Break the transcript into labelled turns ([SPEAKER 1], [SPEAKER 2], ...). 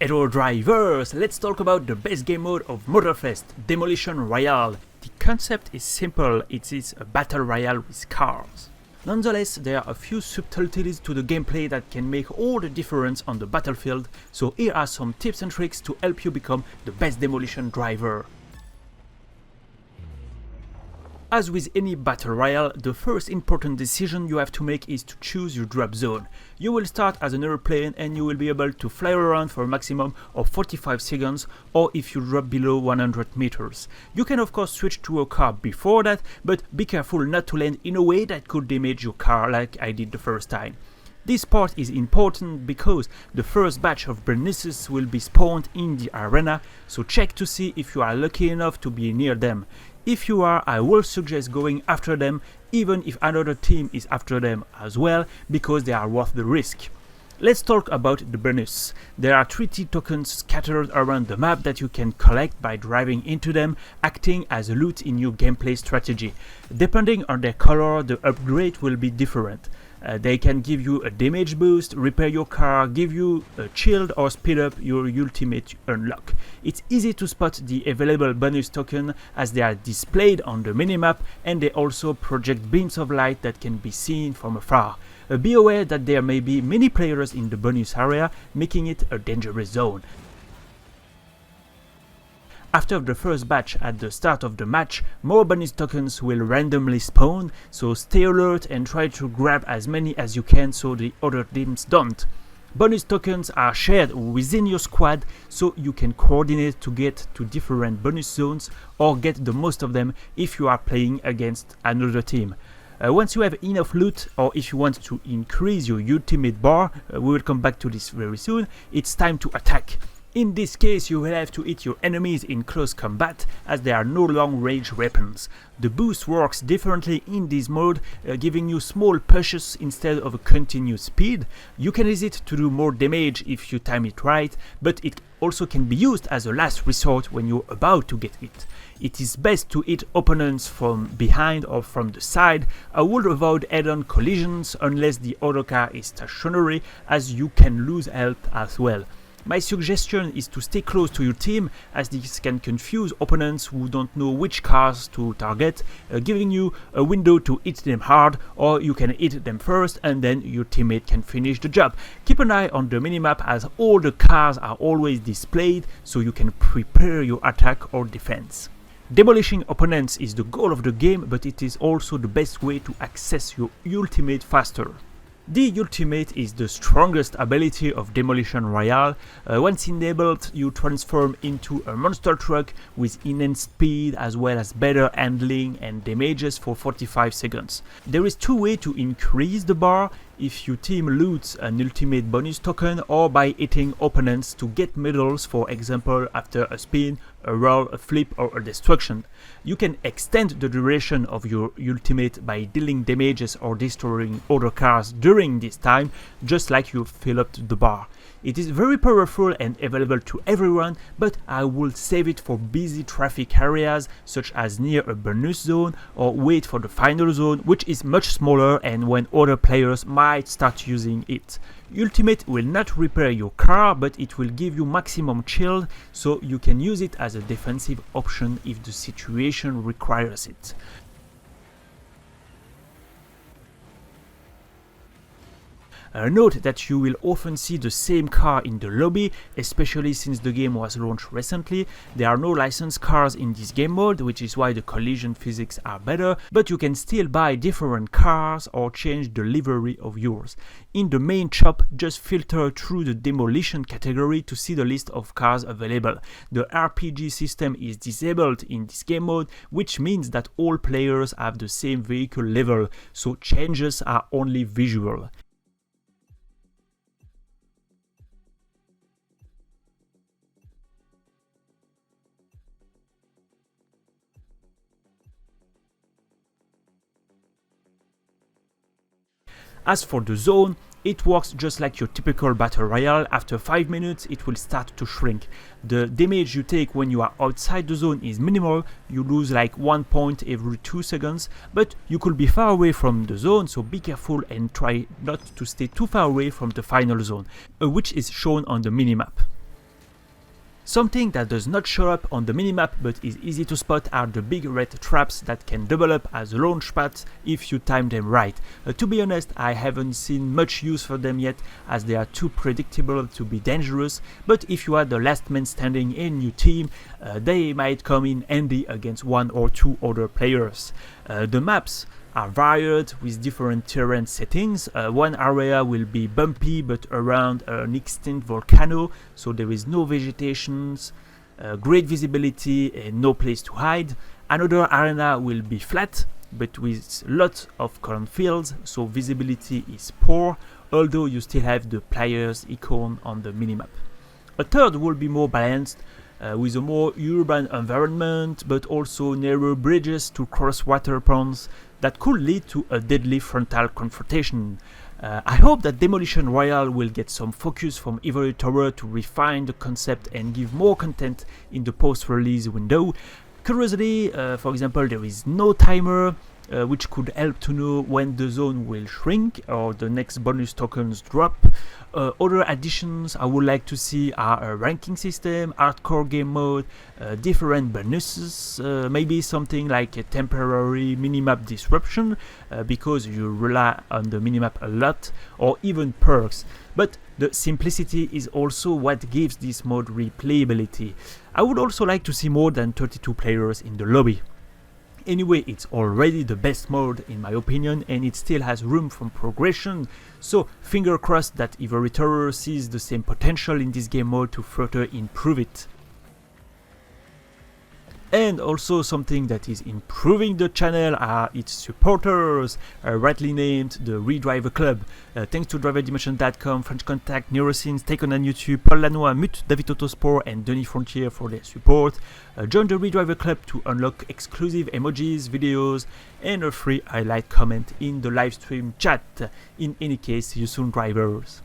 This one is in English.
[SPEAKER 1] Hello drivers, let's talk about the best game mode of Motorfest, Demolition Royale. The concept is simple, it is a battle royale with cars. Nonetheless, there are a few subtleties to the gameplay that can make all the difference on the battlefield, so here are some tips and tricks to help you become the best demolition driver. As with any battle royale, the first important decision you have to make is to choose your drop zone. You will start as an airplane and you will be able to fly around for a maximum of 45 seconds, or if you drop below 100 meters. You can of course switch to a car before that, but be careful not to land in a way that could damage your car like I did the first time. This part is important because the first batch of bonuses will be spawned in the arena, so check to see if you are lucky enough to be near them. If you are, I will suggest going after them, even if another team is after them as well, because they are worth the risk. Let's talk about the bonus. There are 3T tokens scattered around the map that you can collect by driving into them, acting as loot in your gameplay strategy. Depending on their color, the upgrade will be different. They can give you a damage boost, repair your car, give you a shield, or speed up your ultimate unlock. It's easy to spot the available bonus token as they are displayed on the minimap, and they also project beams of light that can be seen from afar. Be aware that there may be many players in the bonus area, making it a dangerous zone. After the first batch at the start of the match, more bonus tokens will randomly spawn, so stay alert and try to grab as many as you can so the other teams don't. Bonus tokens are shared within your squad, so you can coordinate to get to different bonus zones or get the most of them if you are playing against another team. Once you have enough loot, or if you want to increase your ultimate bar, we will come back to this very soon, it's time to attack. In this case, you will have to hit your enemies in close combat, as they are no long-range weapons. The boost works differently in this mode, giving you small pushes instead of a continuous speed. You can use it to do more damage if you time it right, but it also can be used as a last resort when you're about to get hit. It is best to hit opponents from behind or from the side. I would avoid head-on collisions unless the other car is stationary, as you can lose health as well. My suggestion is to stay close to your team, as this can confuse opponents who don't know which cars to target, giving you a window to hit them hard, or you can hit them first and then your teammate can finish the job. Keep an eye on the minimap, as all the cars are always displayed, so you can prepare your attack or defense. Demolishing opponents is the goal of the game, but it is also the best way to access your ultimate faster. The ultimate is the strongest ability of Demolition Royale. Once enabled, you transform into a monster truck with enhanced speed as well as better handling and damages for 45 seconds. There is two ways to increase the bar: if your team loots an ultimate bonus token, or by hitting opponents to get medals, for example after a spin, a roll, a flip, or a destruction. You can extend the duration of your ultimate by dealing damages or destroying other cars during this time, just like you fill up the bar. It is very powerful and available to everyone, but I will save it for busy traffic areas such as near a bonus zone, or wait for the final zone, which is much smaller and when other players might start using it. Ultimate will not repair your car, but it will give you maximum shield, so you can use it as a defensive option if the situation requires it. Note that you will often see the same car in the lobby, especially since the game was launched recently. There are no licensed cars in this game mode, which is why the collision physics are better, but you can still buy different cars or change the livery of yours. In the main shop, just filter through the demolition category to see the list of cars available. The RPG system is disabled in this game mode, which means that all players have the same vehicle level, so changes are only visual. As for the zone, it works just like your typical battle royale. After 5 minutes it will start to shrink. The damage you take when you are outside the zone is minimal, you lose like 1 point every 2 seconds, but you could be far away from the zone, so be careful and try not to stay too far away from the final zone, which is shown on the minimap. Something that does not show up on the minimap but is easy to spot are the big red traps that can double up as launch pads if you time them right. To be honest, I haven't seen much use for them yet as they are too predictable to be dangerous, but if you are the last man standing in your team, they might come in handy against 1 or 2 other players. The maps are varied with different terrain settings. One area will be bumpy but around an extinct volcano, so there is no vegetation, great visibility and no place to hide. Another arena will be flat but with lots of cornfields, so visibility is poor, although you still have the player's icon on the minimap. A third will be more balanced, with a more urban environment but also narrow bridges to cross water ponds that could lead to a deadly frontal confrontation. I hope that Demolition Royale will get some focus from Ivory Tower to refine the concept and give more content in the post-release window. Curiously, for example, there is no timer, which could help to know when the zone will shrink or the next bonus tokens drop. Other additions I would like to see are a ranking system, hardcore game mode, different bonuses, maybe something like a temporary minimap disruption because you rely on the minimap a lot, or even perks. But the simplicity is also what gives this mode replayability. I would also like to see more than 32 players in the lobby. Anyway, it's already the best mode in my opinion, and it still has room for progression, so finger crossed that Ivory Tower sees the same potential in this game mode to further improve it. And also something that is improving the channel are its supporters, rightly named the Redriver Club. Thanks to driverdimension.com, French Contact, Neuroscenes, Taken on YouTube, Paul Lanois, Mute, David Autosport and Denis Frontier for their support. Join the Redriver Club to unlock exclusive emojis, videos and a free highlight comment in the livestream chat. In any case, see you soon, drivers.